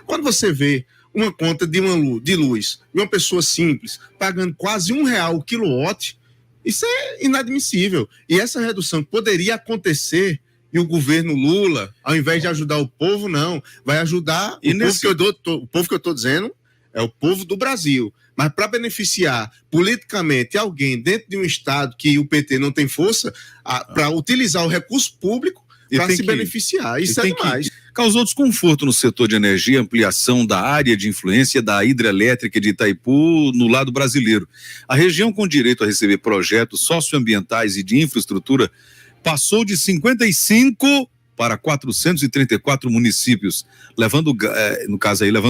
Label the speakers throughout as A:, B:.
A: Quando você vê uma conta de luz de uma pessoa simples pagando quase R$ 1 o quilowatt, isso é inadmissível. E essa redução poderia acontecer e o governo Lula, ao invés de ajudar o povo, não, vai ajudar o povo que eu estou dizendo, é o povo do Brasil. Mas para beneficiar politicamente alguém dentro de um estado que o PT não tem força, para utilizar o recurso público para se beneficiar. Isso é demais.
B: Causou desconforto no setor de energia, ampliação da área de influência da hidrelétrica de Itaipu no lado brasileiro. A região com direito a receber projetos socioambientais e de infraestrutura passou de 55 para 434 municípios, levando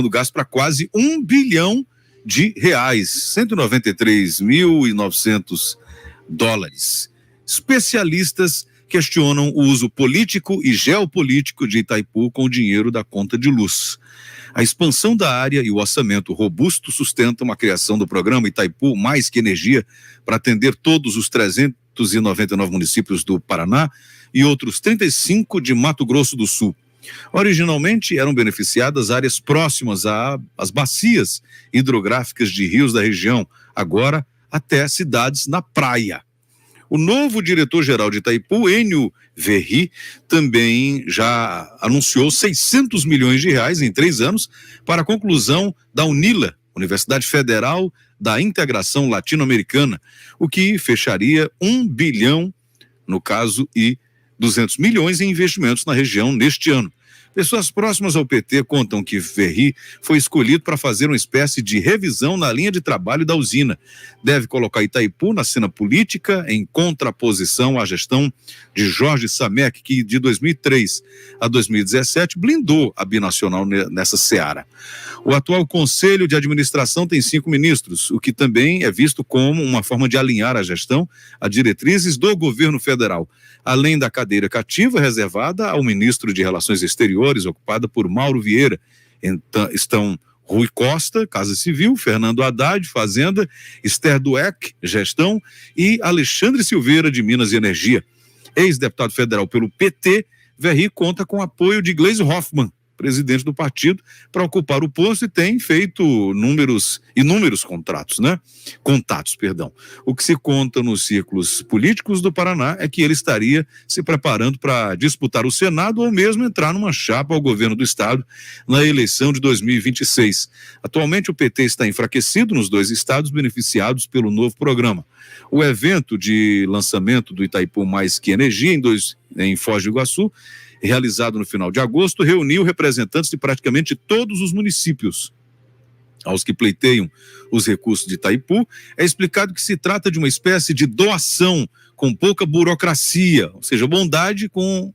B: gás para quase R$ 1 bilhão, 193.900 dólares. Especialistas questionam o uso político e geopolítico de Itaipu com o dinheiro da conta de luz. A expansão da área e o orçamento robusto sustentam a criação do programa Itaipu Mais que Energia para atender todos os 399 municípios do Paraná e outros 35 de Mato Grosso do Sul. Originalmente eram beneficiadas áreas próximas às bacias hidrográficas de rios da região, agora até cidades na praia. O novo diretor-geral de Itaipu, Enio Verri, também já anunciou R$ 600 milhões em 3 anos para a conclusão da UNILA, Universidade Federal da Integração Latino-Americana, o que fecharia 1 bilhão, no caso, e 200 milhões em investimentos na região neste ano. Pessoas próximas ao PT contam que Verri foi escolhido para fazer uma espécie de revisão na linha de trabalho da usina. Deve colocar Itaipu na cena política em contraposição à gestão de Jorge Samek, que de 2003 a 2017 blindou a binacional nessa seara. O atual Conselho de Administração tem 5 ministros, o que também é visto como uma forma de alinhar a gestão a diretrizes do governo federal, além da cadeira cativa reservada ao ministro de Relações Exteriores, ocupada por Mauro Vieira. Então, estão Rui Costa, Casa Civil, Fernando Haddad, Fazenda, Esther Dweck, Gestão, e Alexandre Silveira, de Minas e Energia. Ex-deputado federal pelo PT, Verri conta com o apoio de Gleisi Hoffmann, presidente do partido, para ocupar o posto, e tem feito inúmeros contatos. O que se conta nos círculos políticos do Paraná é que ele estaria se preparando para disputar o Senado ou mesmo entrar numa chapa ao governo do estado na eleição de 2026. Atualmente o PT está enfraquecido nos 2 estados beneficiados pelo novo programa. O evento de lançamento do Itaipu Mais que Energia em Foz do Iguaçu, realizado no final de agosto, reuniu representantes de praticamente todos os municípios. Aos que pleiteiam os recursos de Itaipu, é explicado que se trata de uma espécie de doação com pouca burocracia, ou seja, bondade com,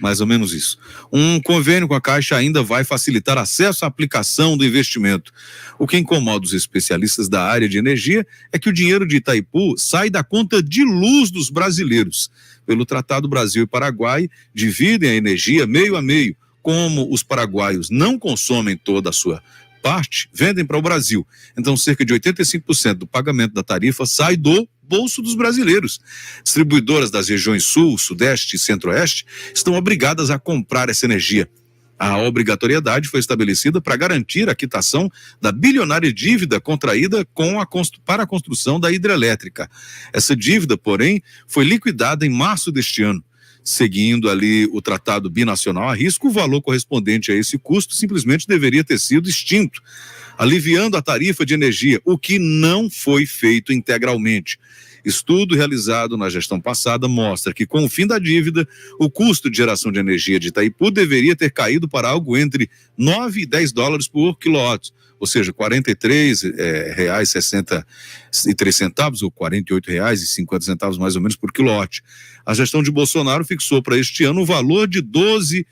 B: mais ou menos isso. Um convênio com a Caixa ainda vai facilitar acesso à aplicação do investimento. O que incomoda os especialistas da área de energia é que o dinheiro de Itaipu sai da conta de luz dos brasileiros. Pelo Tratado, Brasil e Paraguai dividem a energia meio a meio. Como os paraguaios não consomem toda a sua parte, vendem para o Brasil. Então, cerca de 85% do pagamento da tarifa sai do bolso dos brasileiros. Distribuidoras das regiões Sul, Sudeste e Centro-Oeste estão obrigadas a comprar essa energia. A obrigatoriedade foi estabelecida para garantir a quitação da bilionária dívida contraída para a construção da hidrelétrica. Essa dívida, porém, foi liquidada em março deste ano. Seguindo ali o tratado binacional a risco, o valor correspondente a esse custo simplesmente deveria ter sido extinto, aliviando a tarifa de energia, o que não foi feito integralmente. Estudo realizado na gestão passada mostra que, com o fim da dívida, o custo de geração de energia de Itaipu deveria ter caído para algo entre 9 e 10 dólares por quilowatt, ou seja, R$ 43,63 ou R$ 48,50 mais ou menos por quilowatt. A gestão de Bolsonaro fixou para este ano o valor de 12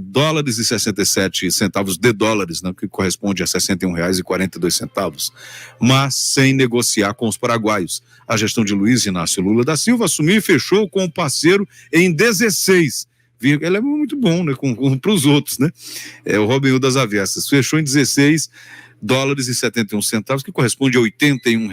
B: dólares e 67 centavos de dólares, né, que corresponde a R$ 61,42, mas sem negociar com os paraguaios. A gestão de Luiz Inácio Lula da Silva assumiu e fechou com o parceiro em 16. Ele é muito bom, né, para os outros, né? É o Robin Hood das Avessas. Fechou em 16 dólares e 71 centavos, que corresponde a R$ 81.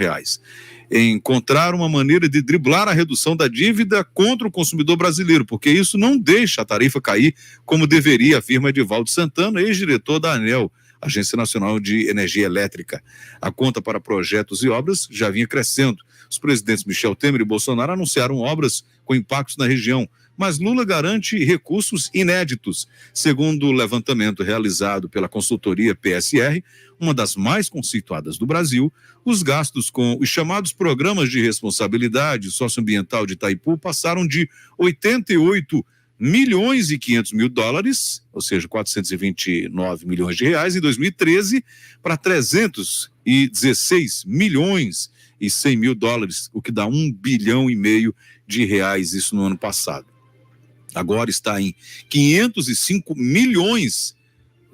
B: encontrar uma maneira de driblar a redução da dívida contra o consumidor brasileiro, porque isso não deixa a tarifa cair como deveria, afirma Edivaldo Santana, ex-diretor da ANEEL, Agência Nacional de Energia Elétrica. A conta para projetos e obras já vinha crescendo. Os presidentes Michel Temer e Bolsonaro anunciaram obras com impactos na região, mas Lula garante recursos inéditos. Segundo o levantamento realizado pela consultoria PSR, uma das mais conceituadas do Brasil, os gastos com os chamados programas de responsabilidade socioambiental de Itaipu passaram de 88 milhões e 500 mil dólares, ou seja, 429 milhões de reais em 2013, para 316 milhões e 100 mil dólares, o que dá 1,5 bilhão de reais, isso no ano passado. Agora está em 505 milhões,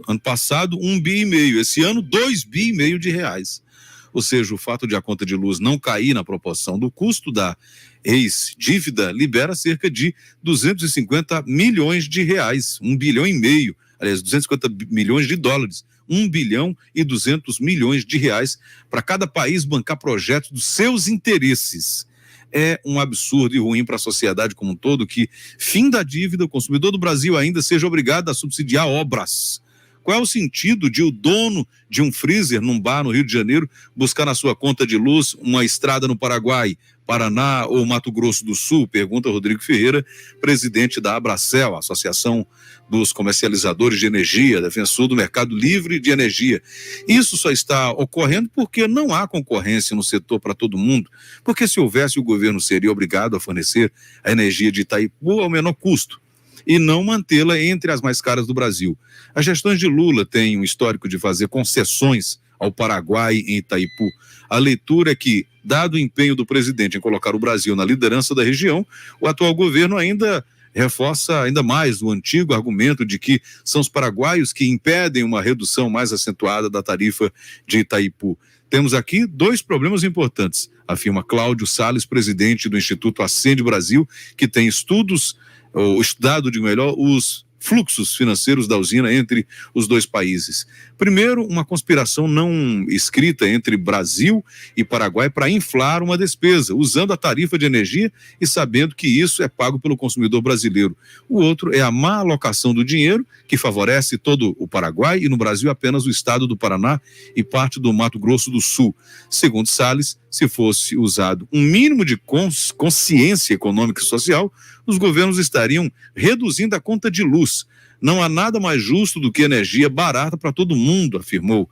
B: ano passado 1,5 bi, esse ano 2,5 bi de reais. Ou seja, o fato de a conta de luz não cair na proporção do custo da ex-dívida libera cerca de 250 milhões de reais, 1,5 bilhão, aliás, 250 milhões de dólares, 1 bilhão e 200 milhões de reais para cada país bancar projetos dos seus interesses. É um absurdo e ruim para a sociedade como um todo que, fim da dívida, o consumidor do Brasil ainda seja obrigado a subsidiar obras. Qual é o sentido de o dono de um freezer num bar no Rio de Janeiro buscar na sua conta de luz uma estrada no Paraguai, Paraná ou Mato Grosso do Sul? Pergunta Rodrigo Ferreira, presidente da Abracel, Associação dos Comercializadores de Energia, defensor do mercado livre de energia. Isso só está ocorrendo porque não há concorrência no setor para todo mundo, porque se houvesse, o governo seria obrigado a fornecer a energia de Itaipu ao menor custo e não mantê-la entre as mais caras do Brasil. As gestões de Lula têm um histórico de fazer concessões ao Paraguai em Itaipu. A leitura é que, dado o empenho do presidente em colocar o Brasil na liderança da região, o atual governo ainda reforça ainda mais o antigo argumento de que são os paraguaios que impedem uma redução mais acentuada da tarifa de Itaipu. Temos aqui dois problemas importantes, afirma Cláudio Salles, presidente do Instituto Ascende Brasil, que tem estudado de melhor os fluxos financeiros da usina entre os dois países. Primeiro, uma conspiração não escrita entre Brasil e Paraguai para inflar uma despesa, usando a tarifa de energia e sabendo que isso é pago pelo consumidor brasileiro. O outro é a má alocação do dinheiro, que favorece todo o Paraguai e no Brasil apenas o estado do Paraná e parte do Mato Grosso do Sul. Segundo Salles, se fosse usado um mínimo de consciência econômica e social, os governos estariam reduzindo a conta de luz. Não há nada mais justo do que energia barata para todo mundo, afirmou.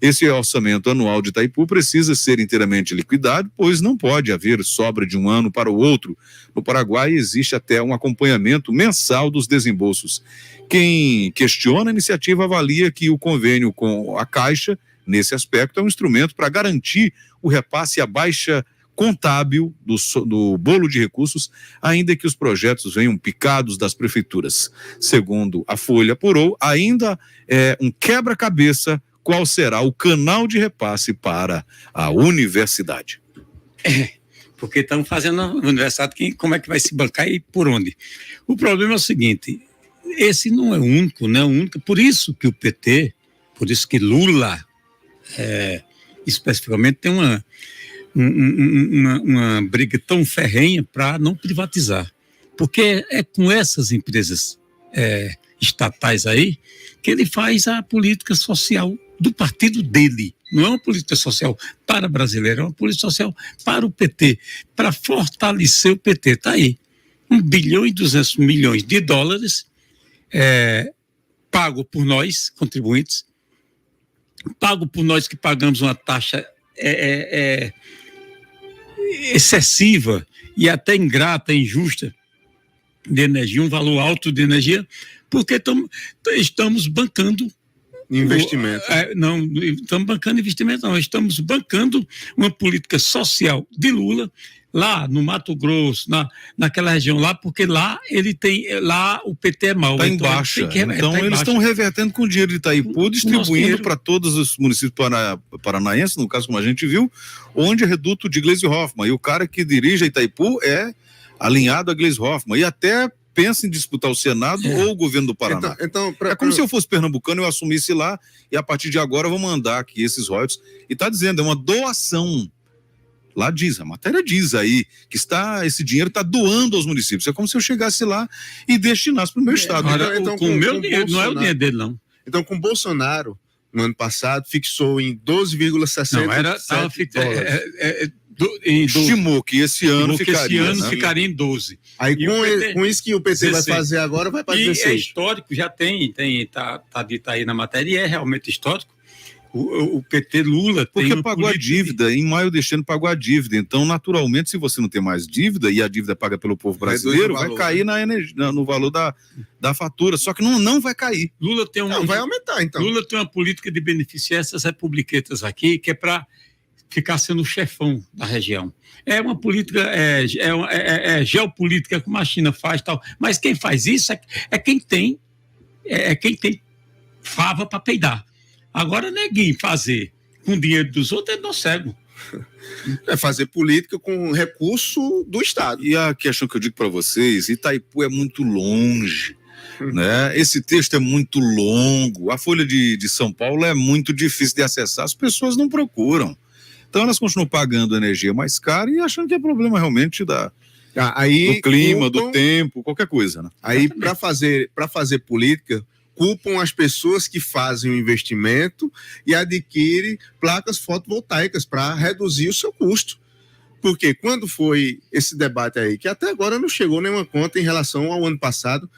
B: Esse orçamento anual de Itaipu precisa ser inteiramente liquidado, pois não pode haver sobra de um ano para o outro. No Paraguai existe até um acompanhamento mensal dos desembolsos. Quem questiona a iniciativa avalia que o convênio com a Caixa, nesse aspecto, é um instrumento para garantir o repasse à baixa contábil do bolo de recursos, ainda que os projetos venham picados das prefeituras. Segundo a Folha apurou, ainda é um quebra-cabeça qual será o canal de repasse para a universidade.
C: Porque estamos fazendo a universidade, como é que vai se bancar e por onde? O problema é o seguinte, esse não é o único, por isso que o PT, por isso que Lula, especificamente, tem uma briga tão ferrenha para não privatizar. Porque é com essas empresas estatais aí que ele faz a política social do partido dele. Não é uma política social para brasileiro, é uma política social para o PT, para fortalecer o PT. Está aí, 1 bilhão e 200 milhões de dólares pago por nós, contribuintes, pago por nós que pagamos uma taxa excessiva e até ingrata, injusta de energia, um valor alto de energia, porque estamos bancando
A: investimento.
C: Não estamos bancando investimento, não. Estamos bancando uma política social de Lula lá no Mato Grosso, naquela região lá, porque lá lá o PT é mau.
B: Está em baixa. Então eles estão revertendo com o dinheiro de Itaipu, distribuindo para todos os municípios paranaenses, no caso, como a gente viu, onde é reduto de Gleisi Hoffmann. E o cara que dirige a Itaipu é alinhado a Gleisi Hoffmann. E até pensa em disputar o Senado ou o governo do Paraná. É como se eu fosse pernambucano, eu assumisse lá e a partir de agora eu vou mandar aqui esses royalties. E está dizendo, é uma doação. Lá diz, a matéria diz aí que esse dinheiro está doando aos municípios. É como se eu chegasse lá e destinasse para o meu estado.
C: Então, com o meu dinheiro, não é o dinheiro dele, não.
A: Então, com Bolsonaro, no ano passado, fixou em 12,67 dólares.
B: Estimou que esse ano
C: ficaria em 12.
A: Aí com isso que o PT 16. Vai fazer agora, vai para 16.
C: E é histórico, já tá dito aí na matéria, e é realmente histórico. O PT Lula tem
B: porque pagou a dívida, em maio deste ano pagou a dívida, então naturalmente se você não tem mais dívida e a dívida paga pelo povo brasileiro, vai cair no valor da fatura, só que não vai cair.
A: Vai aumentar então.
C: Lula tem uma política de beneficiar essas republiquetas aqui, que é para ficar sendo o chefão da região. É uma política, é geopolítica como a China faz, tal, mas quem faz isso é quem tem fava para peidar. Agora, neguinho fazer com dinheiro dos outros é cego.
A: É fazer política com recurso do Estado.
B: E a questão que eu digo para vocês, Itaipu é muito longe, né? Esse texto é muito longo, a Folha de São Paulo é muito difícil de acessar, as pessoas não procuram. Então elas continuam pagando energia mais cara e achando que é problema realmente do clima, do tempo, qualquer coisa, né?
A: Aí, para fazer política, culpam as pessoas que fazem o investimento e adquirem placas fotovoltaicas para reduzir o seu custo. Porque quando foi esse debate aí, que até agora não chegou nenhuma conta em relação ao ano passado,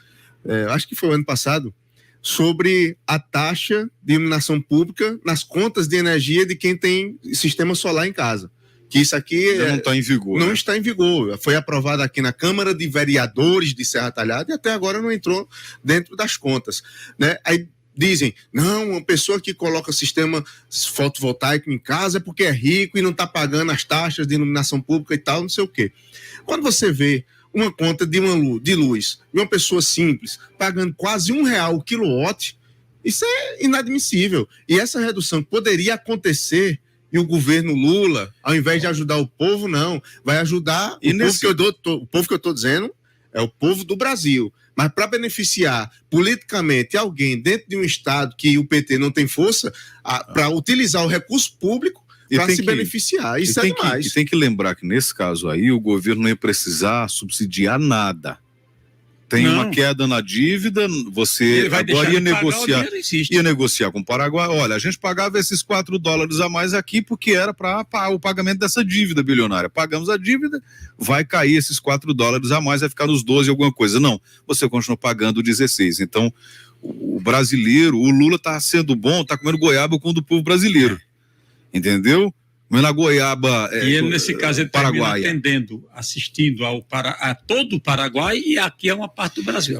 A: acho que foi o ano passado, sobre a taxa de iluminação pública nas contas de energia de quem tem sistema solar em casa. Que isso aqui
B: não está em vigor.
A: Não está em vigor. Foi aprovado aqui na Câmara de Vereadores de Serra Talhada e até agora não entrou dentro das contas, né? Aí dizem, não, uma pessoa que coloca sistema fotovoltaico em casa é porque é rico e não está pagando as taxas de iluminação pública e tal, não sei o quê. Quando você vê uma conta de luz de uma pessoa simples pagando quase R$1 o quilowatt, isso é inadmissível. E essa redução poderia acontecer. E o governo Lula, ao invés de ajudar o povo, não, vai ajudar o povo que eu estou dizendo é o povo do Brasil. Mas para beneficiar politicamente alguém dentro de um estado que o PT não tem força, para utilizar o recurso público para se beneficiar. Isso é demais.
B: E tem que lembrar que nesse caso aí o governo não ia precisar subsidiar nada. Tem uma queda na dívida, você agora ia negociar com o Paraguai. Olha, a gente pagava esses $4 a mais aqui porque era para o pagamento dessa dívida bilionária. Pagamos a dívida, vai cair esses $4 a mais, vai ficar nos 12 alguma coisa. Não, você continua pagando 16. Então, o brasileiro, o Lula está sendo bom, está comendo goiaba com o do povo brasileiro. Entendeu? Mas na goiaba
C: e ele, nesse caso, ele termina atendendo, assistindo a todo o Paraguai e aqui é uma parte do Brasil.